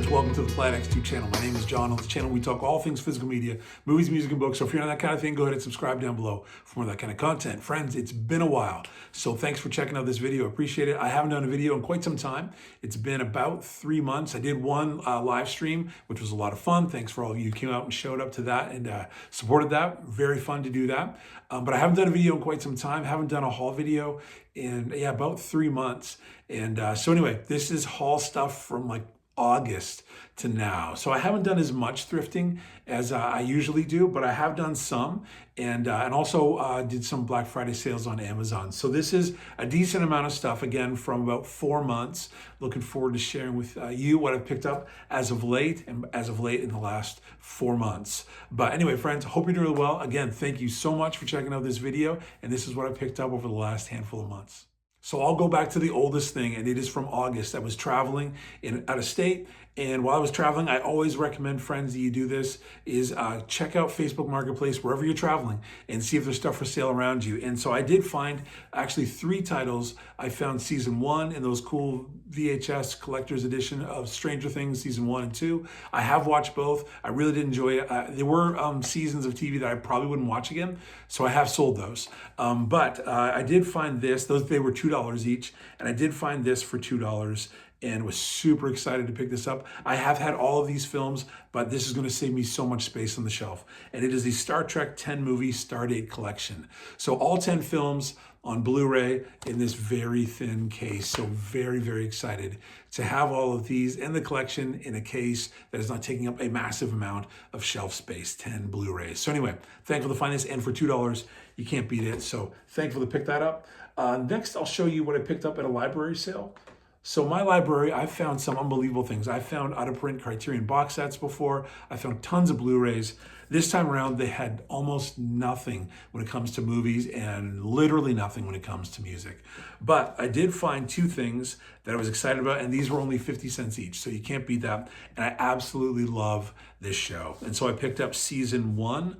welcome to the Planet X2 channel. My name is John. On this channel, we talk all things physical media, movies, music, and books. So if you're into that kind of thing, go ahead and subscribe down below for more of that kind of content. Friends, it's been a while, so thanks for checking out this video. Appreciate it. I haven't done a video in quite some time. It's been about 3 months. I did one live stream, which was a lot of fun. Thanks for all of you who came out and showed up to that and supported that. Very fun to do that. But I haven't done a video in quite some time. Haven't done a haul video in, about 3 months. And so anyway, this is haul stuff from like August to now. So I haven't done as much thrifting as I usually do, but I have done some, and also did some Black Friday sales on Amazon. So this is a decent amount of stuff, again, from about 4 months. Looking forward to sharing with you what I've picked up as of late, and as of late in the last 4 months. But anyway, friends, hope you're doing well. Again, thank you so much for checking out this video, and this is what I picked up over the last handful of months. So I'll go back to the oldest thing, and it is from August. I was traveling out of state, and while I was traveling, I always recommend, friends, that you do this, is check out Facebook Marketplace wherever you're traveling and see if there's stuff for sale around you. And so I did find actually 3 titles. I found season 1 in those cool VHS collector's edition of Stranger Things, season 1 and 2. I have watched both. I really did enjoy it. There were seasons of TV that I probably wouldn't watch again, so I have sold those. But I did find this. They were $2 each, and I did find this for $2 and was super excited to pick this up. I have had all of these films, but this is going to save me so much space on the shelf. And it is the Star Trek 10 movie Stardate collection. So all 10 films on Blu-ray in this very thin case. So very, very excited to have all of these in the collection in a case that is not taking up a massive amount of shelf space, 10 Blu-rays. So anyway, thankful to find this, and for $2, you can't beat it. So thankful to pick that up. Next, I'll show you what I picked up at a library sale. So my library, I found some unbelievable things. I found out-of-print Criterion box sets before. I found tons of Blu-rays. This time around, they had almost nothing when it comes to movies and literally nothing when it comes to music. But I did find 2 things that I was excited about, and these were only 50 cents each, so you can't beat that. And I absolutely love this show. And so I picked up season 1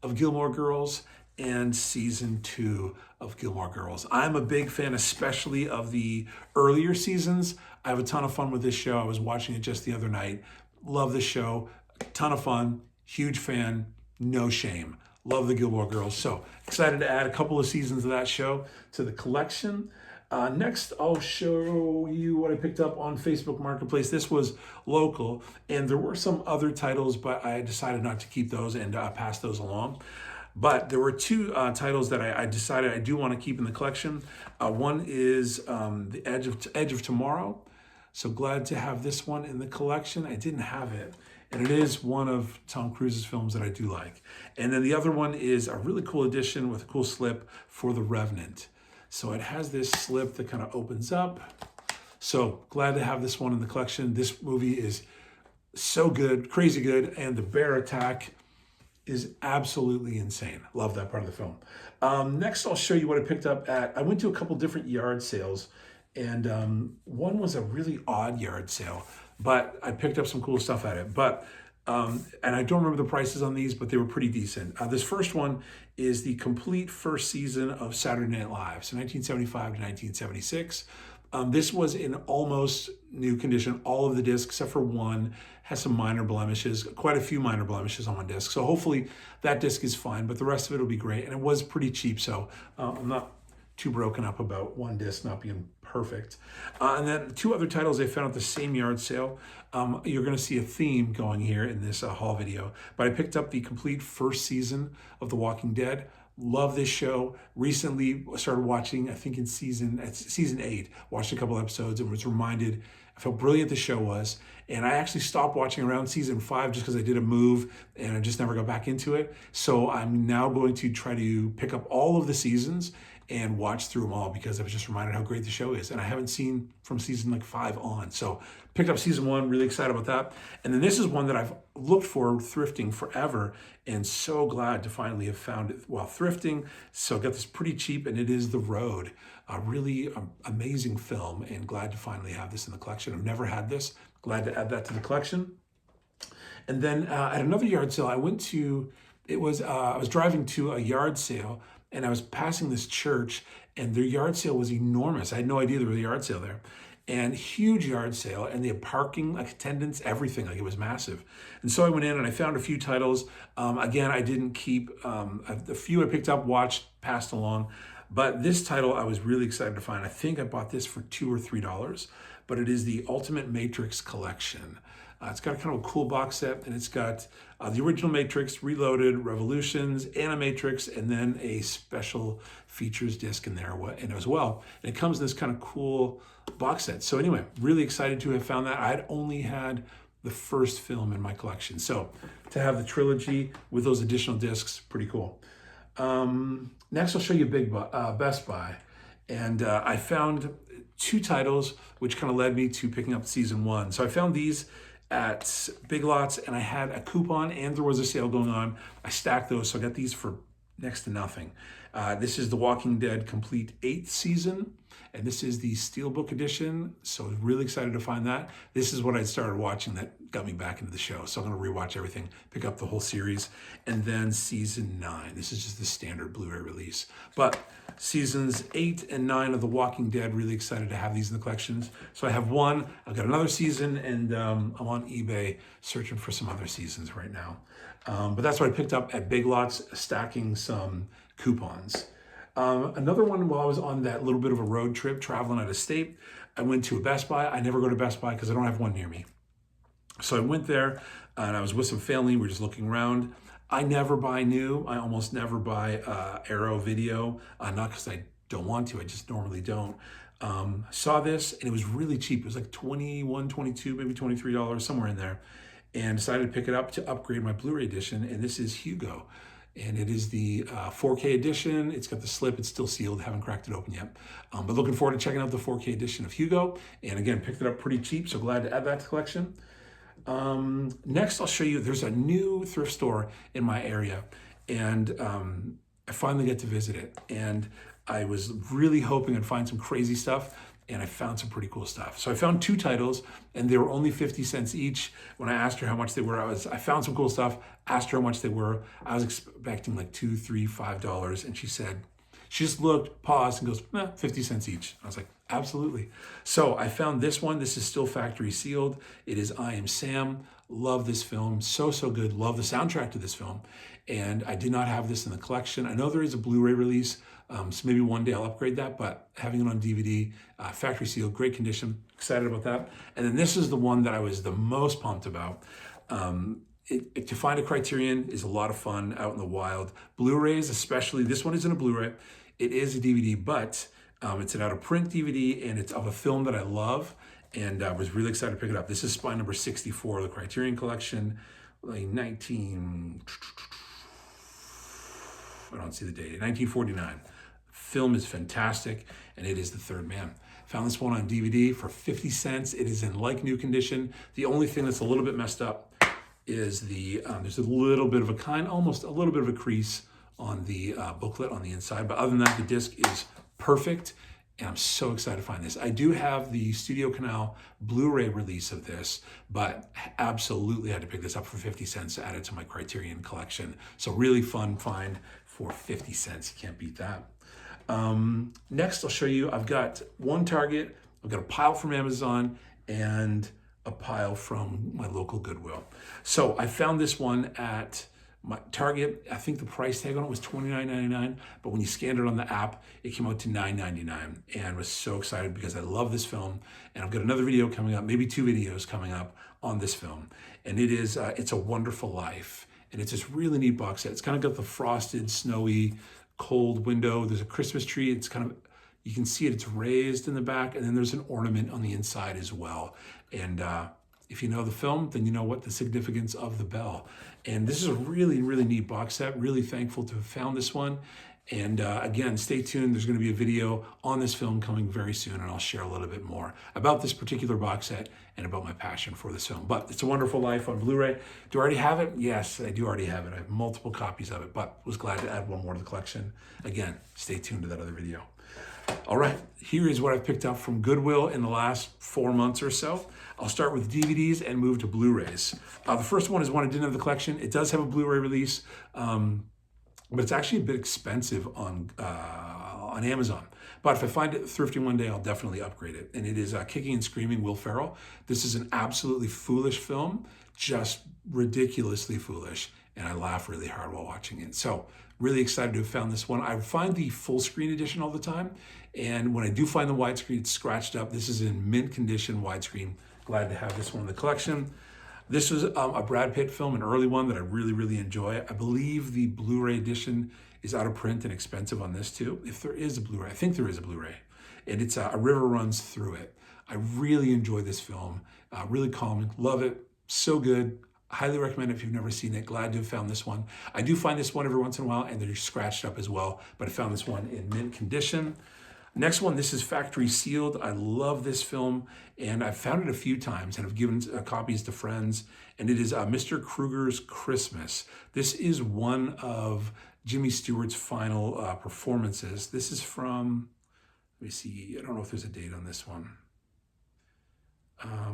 of Gilmore Girls and season 2 of Gilmore Girls. I'm a big fan, especially of the earlier seasons. I have a ton of fun with this show. I was watching it just the other night. Love this show, ton of fun, huge fan, no shame. Love the Gilmore Girls. So excited to add a couple of seasons of that show to the collection. Next, I'll show you what I picked up on Facebook Marketplace. This was local, and there were some other titles, but I decided not to keep those and pass those along. But there were 2 titles that I decided I do want to keep in the collection. One is The Edge of Tomorrow. So glad to have this one in the collection. I didn't have it, and it is one of Tom Cruise's films that I do like. And then the other one is a really cool edition with a cool slip for The Revenant. So it has this slip that kind of opens up. So glad to have this one in the collection. This movie is so good, crazy good, and the bear attack is absolutely insane. Love that part of the film. Next, I'll show you what I picked up I went to a couple different yard sales, and one was a really odd yard sale, but I picked up some cool stuff at it. But and I don't remember the prices on these, but they were pretty decent. This first one is the complete first season of Saturday Night Live, so 1975 to 1976. This was in almost new condition. All of the discs, except for one, has some minor blemishes, quite a few minor blemishes on one disc. So hopefully that disc is fine, but the rest of it will be great. And it was pretty cheap, so I'm not too broken up about one disc not being perfect. And then 2 other titles I found at the same yard sale. You're gonna see a theme going here in this haul video, but I picked up the complete first season of The Walking Dead. Love this show. Recently started watching, I think in season 8, watched a couple episodes and was reminded of how brilliant the show was. And I actually stopped watching around season 5 just because I did a move and I just never got back into it. So I'm now going to try to pick up all of the seasons and watch through them all, because I was just reminded how great the show is. And I haven't seen from season like 5 on. So picked up season 1, really excited about that. And then this is one that I've looked for thrifting forever, and so glad to finally have found it while thrifting. So I got this pretty cheap, and it is The Road. A really amazing film, and glad to finally have this in the collection. I've never had this. Glad to add that to the collection. And then at another yard sale, I was driving to a yard sale, and I was passing this church, and their yard sale was enormous. I had no idea there was a yard sale there. and huge yard sale, and they had parking, like attendance, everything. Like, it was massive. And so I went in and I found a few titles. Again, I didn't keep the few I picked up, watched, passed along. But this title I was really excited to find. I think I bought this for $2 or $3, but it is the Ultimate Matrix Collection. It's got kind of a cool box set, and it's got the original Matrix, Reloaded, Revolutions, Animatrix, and then a special features disc in there as well. And it comes in this kind of cool box set. So anyway, really excited to have found that. I'd only had the first film in my collection. So to have the trilogy with those additional discs, pretty cool. Next, I'll show you Best Buy. And I found two titles, which kind of led me to picking up season 1. So I found these at Big Lots, and I had a coupon and there was a sale going on. I stacked those, so I got these for next to nothing. This is The Walking Dead Complete 8th season, and this is the Steelbook edition, so really excited to find that. This is what I started watching that got me back into the show, so I'm gonna rewatch everything, pick up the whole series. And then season 9, this is just the standard Blu-ray release. But seasons 8 and 9 of The Walking Dead, really excited to have these in the collections. So I have one, I've got another season, and I'm on eBay searching for some other seasons right now. But that's what I picked up at Big Lots, stacking some coupons. Another one, while I was on that little bit of a road trip, traveling out of state, I went to a Best Buy. I never go to Best Buy because I don't have one near me. So I went there, and I was with some family. We were just looking around. I never buy new. I almost never buy Arrow video, not because I don't want to. I just normally don't. Saw this, and it was really cheap. It was like $21, $22, maybe $23, somewhere in there. And decided to pick it up to upgrade my Blu-ray edition. And this is Hugo. And it is the 4K edition. It's got the slip. It's still sealed. Haven't cracked it open yet. But looking forward to checking out the 4K edition of Hugo. And again, picked it up pretty cheap. So glad to add that to the collection. Next, I'll show you, there's a new thrift store in my area. And I finally get to visit it. And I was really hoping I'd find some crazy stuff. And I found some pretty cool stuff. So I found two titles, and they were only 50 cents each. When I asked her how much they were, I found some cool stuff, asked her how much they were. I was expecting like $2, $3, $5, and she said, she just looked, paused, and goes, 50 cents each. I was like, absolutely. So I found this one. This is still factory sealed. It is I Am Sam. Love this film. So good. Love the soundtrack to this film. And I did not have this in the collection. I know there is a Blu-ray release, so maybe one day I'll upgrade that, but having it on DVD, factory sealed, great condition, excited about that. And then this is the one that I was the most pumped about. To find a Criterion is a lot of fun out in the wild. Blu-rays, especially, this one isn't a Blu-ray, it is a DVD, but it's an out-of-print DVD, and it's of a film that I love, and I was really excited to pick it up. This is spine number 64 of the Criterion Collection, like I don't see the date, 1949. Film is fantastic, and it is The Third Man. Found this one on DVD for 50 cents. It is in like new condition. The only thing that's a little bit messed up is there's a little bit of almost a little bit of a crease on the booklet on the inside. But other than that, the disc is perfect, and I'm so excited to find this. I do have the Studio Canal Blu-ray release of this, but absolutely had to pick this up for 50 cents to add it to my Criterion collection. So really fun find for 50 cents. You can't beat that. Next, I'll show you, I've got one Target, I've got a pile from Amazon, and a pile from my local Goodwill. So I found this one at my Target. I think the price tag on it was $29.99, but when you scanned it on the app, it came out to $9.99, and was so excited because I love this film. And I've got another video coming up, maybe two videos coming up on this film. And it is, It's a Wonderful Life. And it's this really neat box set. It's kind of got the frosted, snowy, cold window. There's a Christmas tree. It's kind of, you can see it, it's raised in the back, and then there's an ornament on the inside as well. And if you know the film, then you know what the significance of the bell. And this is a really, really neat box set. Really thankful to have found this one. And again, stay tuned. There's going to be a video on this film coming very soon, and I'll share a little bit more about this particular box set and about my passion for this film. But It's a Wonderful Life on Blu-ray. Do I already have it? Yes, I do already have it. I have multiple copies of it, but was glad to add one more to the collection. Again, stay tuned to that other video. All right, here is what I've picked up from Goodwill in the last 4 months or so. I'll start with DVDs and move to Blu-rays. The first one is one I didn't have in the collection. It does have a Blu-ray release, but it's actually a bit expensive on Amazon. But if I find it thrifting one day, I'll definitely upgrade it. And it is Kicking and Screaming, Will Ferrell. This is an absolutely foolish film, just ridiculously foolish. And I laugh really hard while watching it. So really excited to have found this one. I find the full screen edition all the time. And when I do find the widescreen, it's scratched up. This is in mint condition widescreen. Glad to have this one in the collection. This was a Brad Pitt film, an early one that I really, really enjoy. I believe the Blu-ray edition is out of print and expensive on this too. If there is a Blu-ray, I think there is a Blu-ray. And it's A River Runs Through It. I really enjoy this film. Really calming, love it, so good. Highly recommend it if you've never seen it. Glad to have found this one. I do find this one every once in a while and they're scratched up as well, but I found this one in mint condition. Next one, this is Factory Sealed. I love this film, and I've found it a few times and I've given copies to friends, and it is Mr. Kruger's Christmas. This is one of Jimmy Stewart's final performances. This is from, let me see, I don't know if there's a date on this one.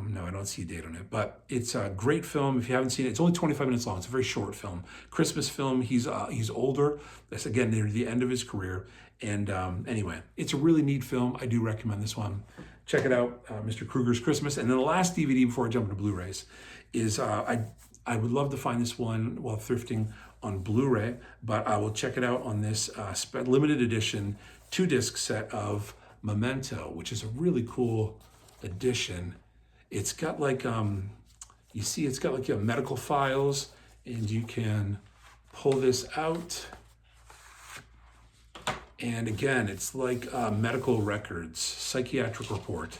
No, I don't see a date on it, but it's a great film. If you haven't seen it, it's only 25 minutes long. It's a very short film. Christmas film. He's older. That's again near the end of his career. And anyway, it's a really neat film. I do recommend this one. Check it out, Mr. Kruger's Christmas. And then the last DVD before I jump into Blu-rays is I would love to find this one while thrifting on Blu-ray, but I will check it out on this limited edition 2-disc set of Memento, which is a really cool edition. It's got like, you see, it's got like medical files, and you can pull this out. And again, it's like medical records, psychiatric report.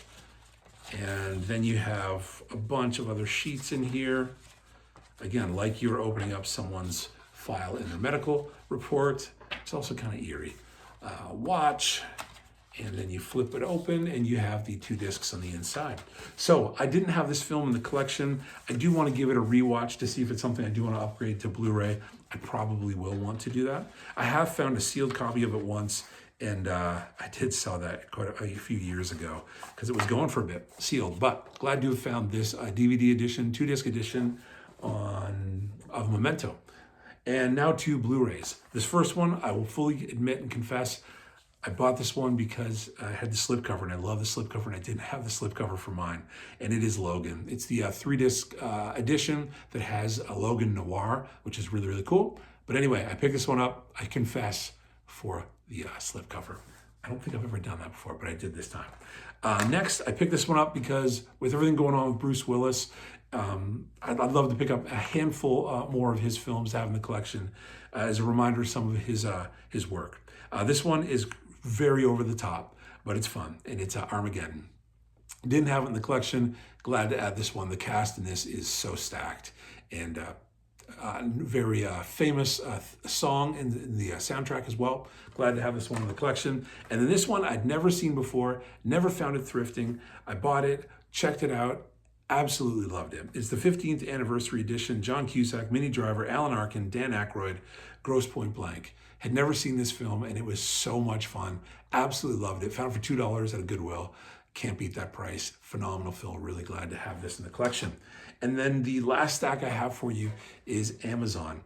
And then you have a bunch of other sheets in here. Again, like you're opening up someone's file in their medical report. It's also kind of eerie. Watch. And then you flip it open and you have the 2 discs on the inside. So I didn't have this film in the collection. I do want to give it a rewatch to see if it's something I do want to upgrade to Blu-ray. I probably will want to do that. I have found a sealed copy of it once, and I did sell that quite a few years ago because it was going for a bit, sealed. But glad to have found this DVD edition, 2-disc edition of Memento. And now to Blu-rays. This first one, I will fully admit and confess, I bought this one because I had the slipcover, and I love the slipcover, and I didn't have the slipcover for mine, and it is Logan. It's the 3-disc edition that has a Logan Noir, which is really, really cool. But anyway, I picked this one up, I confess, for the slipcover. I don't think I've ever done that before, but I did this time. Next, I picked this one up because with everything going on with Bruce Willis, I'd love to pick up a handful more of his films to have in the collection as a reminder of some of his work. This one is very over the top, but it's fun, and it's Armageddon. Didn't have it in the collection. Glad to add this one. The cast in this is so stacked, and very famous song in the soundtrack as well. Glad to have this one in the collection. And then this one I'd never seen before, never found it thrifting. I bought it, checked it out, absolutely loved it. It's the 15th anniversary edition. John Cusack, Minnie Driver, Alan Arkin, Dan Aykroyd, Grosse Point Blank. Had never seen this film, and it was so much fun. Absolutely loved it. Found it for $2 at a Goodwill. Can't beat that price. Phenomenal film. Really glad to have this in the collection. And then the last stack I have for you is Amazon.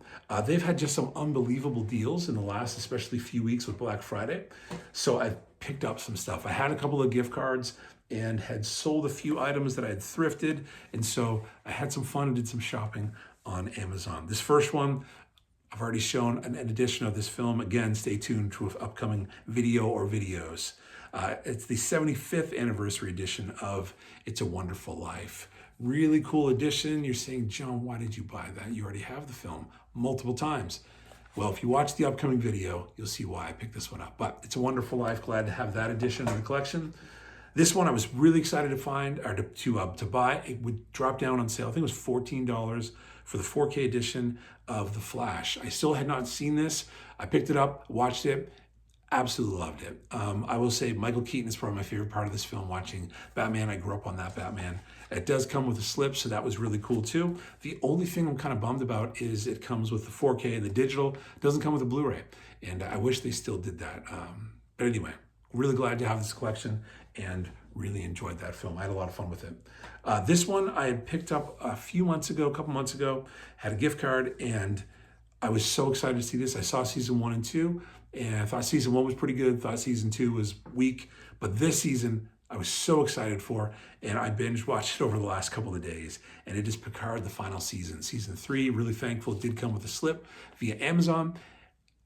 They've had just some unbelievable deals in the last, especially few weeks with Black Friday. So I picked up some stuff. I had a couple of gift cards and had sold a few items that I had thrifted. And so I had some fun and did some shopping on Amazon. This first one, I've already shown an edition of this film. Again, stay tuned to an upcoming video or videos. It's the 75th anniversary edition of It's a Wonderful Life. Really cool edition. You're saying, John, why did you buy that? You already have the film multiple times. Well, if you watch the upcoming video, you'll see why I picked this one up. But It's a Wonderful Life. Glad to have that edition in the collection. This one I was really excited to find, or to buy. It would drop down on sale. I think it was $14 for the 4K edition of The Flash. I still had not seen this. I picked it up, watched it, absolutely loved it. I will say Michael Keaton is probably my favorite part of this film, watching Batman. I grew up on that Batman. It does come with a slip, so that was really cool too. The only thing I'm kind of bummed about is it comes with the 4K and the digital. It doesn't come with a Blu-ray, and I wish they still did that. But anyway, really glad to have this collection and really enjoyed that film. I had a lot of fun with it. This one I had picked up a couple months ago, had a gift card, and I was so excited to see this. I saw season 1 and 2, And I thought season 1 was pretty good. Thought season 2 was weak. But this season, I was so excited for, and I binge watched it over the last couple of days. And it is Picard, the final season. Season 3, really thankful it did come with a slip via Amazon.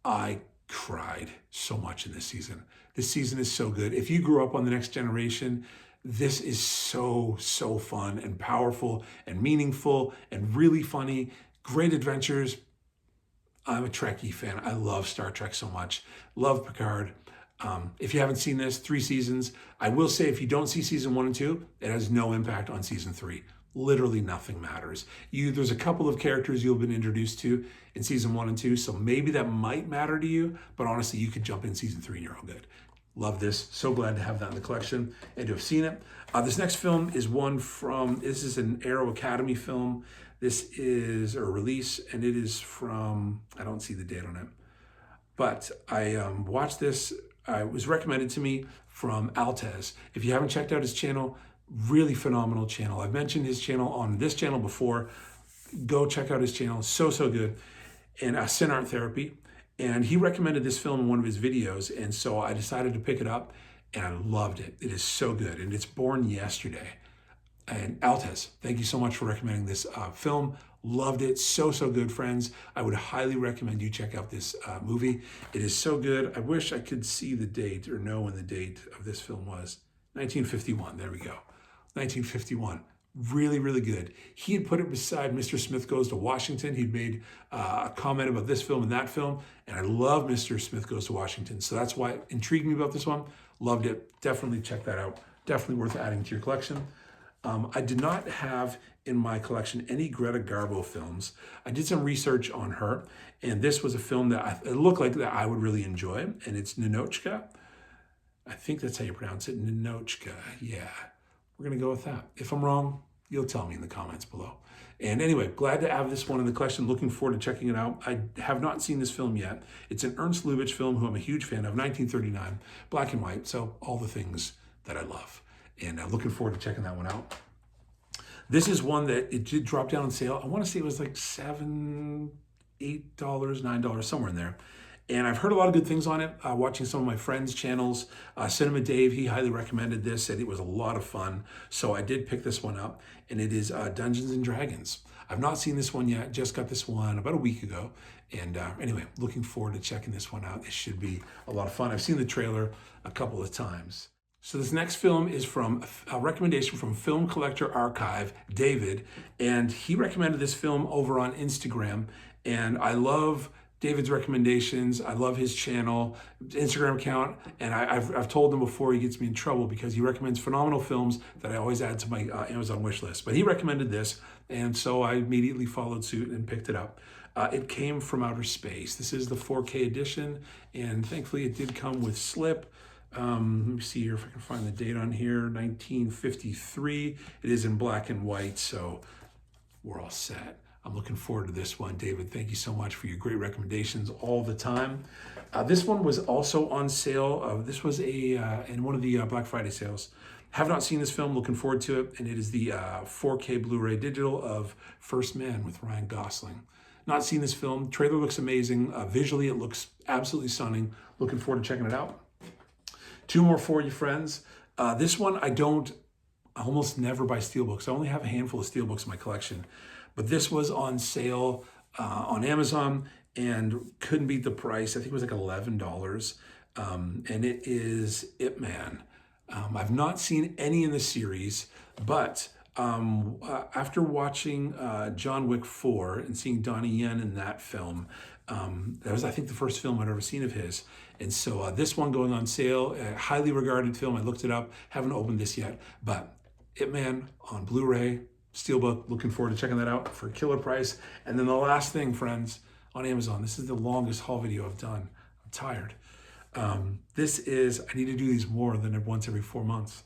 I cried so much in this season. This season is so good. If you grew up on The Next Generation, this is so fun and powerful and meaningful and really funny. Great adventures. I'm a Trekkie fan. I love Star Trek so much. Love Picard. If you haven't seen this, 3 seasons. I will say if you don't see season 1 and 2, it has no impact on season 3. Literally nothing matters. There's a couple of characters you've been introduced to in season 1 and 2, so maybe that might matter to you, but honestly, you could jump in season 3 and you're all good. Love this. So glad to have that in the collection and to have seen it. This next film is this is an Arrow Academy film. This is a release, and it is from, I don't see the date on it, but I watched this. It was recommended to me from Altez. If you haven't checked out his channel, really phenomenal channel. I've mentioned his channel on this channel before. Go check out his channel. So good. And Sin Art Therapy. And he recommended this film in one of his videos. And so I decided to pick it up, and I loved it. It is so good. And it's born yesterday. And Altez, thank you so much for recommending this film. Loved it. So good, friends. I would highly recommend you check out this movie. It is so good. I wish I could see the date or know when the date of this film was. 1951. There we go. 1951. Really good. He had put it beside Mr. Smith Goes to Washington. He'd made a comment about this film and that film, and I love Mr. Smith Goes to Washington. So that's why it intrigued me about this one. Loved it. Definitely check that out. Definitely worth adding to your collection. I did not have in my collection any Greta Garbo films. I did some research on her, and this was a film that it looked like that I would really enjoy, and it's Ninotchka. I think that's how you pronounce it, Ninotchka. Yeah, we're going to go with that. If I'm wrong, you'll tell me in the comments below. And anyway, glad to have this one in the collection. Looking forward to checking it out. I have not seen this film yet. It's an Ernst Lubitsch film, who I'm a huge fan of, 1939, black and white, so all the things that I love. And looking forward to checking that one out. This is one that it did drop down on sale. I want to say it was like $7, $8, $9, somewhere in there. And I've heard a lot of good things on it, watching some of my friends' channels. Cinema Dave, he highly recommended this, said it was a lot of fun. So I did pick this one up, and it is Dungeons and Dragons. I've not seen this one yet, just got this one about a week ago. And anyway, looking forward to checking this one out. It should be a lot of fun. I've seen the trailer a couple of times. So this next film is from a recommendation from Film Collector Archive, David, and he recommended this film over on Instagram, and I love David's recommendations. I love his channel, Instagram account, and I've told him before he gets me in trouble because he recommends phenomenal films that I always add to my Amazon wish list. But he recommended this, and so I immediately followed suit and picked it up. It came from outer space. This is the 4K edition, and thankfully it did come with slip. Let me see here if I can find the date on here, 1953. It is in black and white, so we're all set. I'm looking forward to this one. David, thank you so much for your great recommendations all the time. This one was also on sale. This was in one of the Black Friday sales. Have not seen this film, looking forward to it, and it is the 4K Blu-ray digital of First Man with Ryan Gosling. Not seen this film. Trailer looks amazing. Visually, it looks absolutely stunning. Looking forward to checking it out. 2 more for you, friends. This one I almost never buy steelbooks. I only have a handful of steelbooks in my collection. But this was on sale on Amazon and couldn't beat the price. I think it was like $11. And it is Ip Man. I've not seen any in the series, but after watching John Wick 4 and seeing Donnie Yen in that film, that was, I think, the first film I'd ever seen of his. And so this one going on sale, a highly regarded film. I looked it up, haven't opened this yet, but Ip Man on Blu-ray, Steelbook, looking forward to checking that out for a killer price. And then the last thing, friends, on Amazon, this is the longest haul video I've done. I'm tired. This is, I need to do these more than once every 4 months.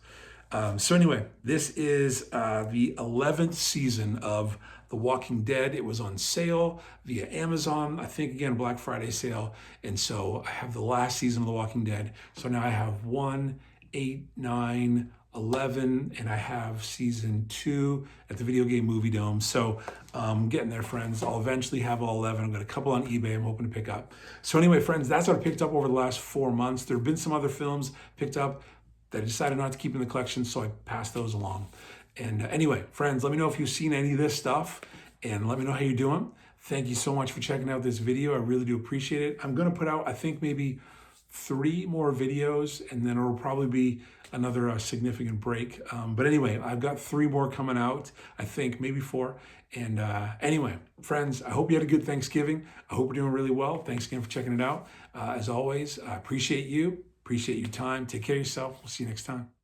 So anyway, this is the 11th season of The Walking Dead. It was on sale via Amazon, I think, again, Black Friday sale. And so I have the last season of The Walking Dead. So now I have 1, 8, 9, 11, and I have season 2 at the Video Game Movie Dome. So getting there, friends. I'll eventually have all 11. I've got a couple on eBay I'm hoping to pick up. So anyway, friends, that's what I picked up over the last 4 months. There have been some other films picked up that I decided not to keep in the collection, so I passed those along. And anyway, friends, let me know if you've seen any of this stuff, and let me know how you're doing. Thank you so much for checking out this video. I really do appreciate it. I'm gonna put out, I think, maybe 3 more videos, and then it'll probably be another significant break. But anyway, I've got 3 more coming out, I think, maybe 4. And anyway, friends, I hope you had a good Thanksgiving. I hope you're doing really well. Thanks again for checking it out. As always, I appreciate you, appreciate your time. Take care of yourself. We'll see you next time.